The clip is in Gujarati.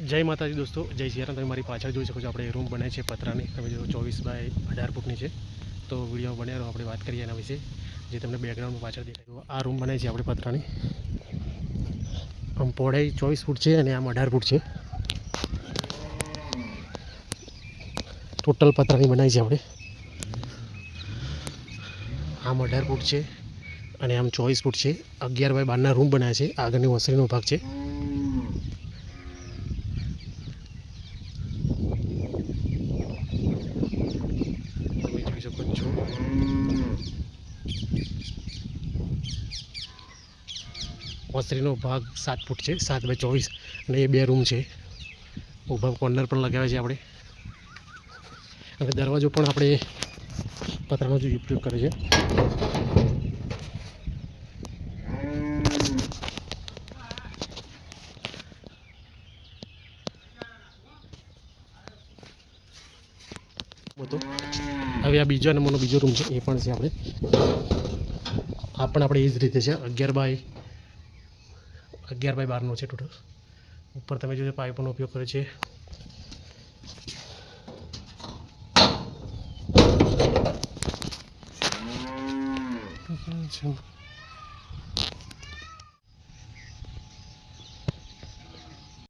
જય માતાજી દોસ્તો, જય સિયારામ। તમે મારી પાછળ જોઈ શકો છો, આપણે રૂમ બનાવી છે પતરાની। તમે જો 24 બાય 18 ફૂટની છે। તો વિડીયો બન્યા રહો, આપણે વાત કરીએ એના વિશે। જે તમને બેકગ્રાઉન્ડમાં પાછળ દેખાય, આ રૂમ બનાવી છે આપણે પતરાની। આમ પહોળાઈ 24 ફૂટ છે અને આમ 18 ફૂટ છે। ટોટલ પતરાની બનાવી છે આપણે। આમ 18 ફૂટ છે અને આમ 24 ફૂટ છે। 11 બાય 12ના રૂમ બનાવ્યા છે। આગળની ઓસરીનો ભાગ છે। તમે જોઈ શકો છો, ઓસરીનો ભાગ 7 ફૂટ છે, 7 બાય 24, અને એ 2 રૂમ છે। ઊભા કોર્નર પણ લગાવ્યા છે આપણે, અને દરવાજો પણ આપણે પતરાનો જ ઉપયોગ કરે છે। હવે આ બીજા નંબરનો બીજો રૂમ છે, એ પણ છે આપણે। આ પણ આપણે એ જ રીતે છે। 11 બાય 12નો છે ટોટલ। ઉપર તમે જોજો પાઇપોનો ઉપયોગ કરે છે।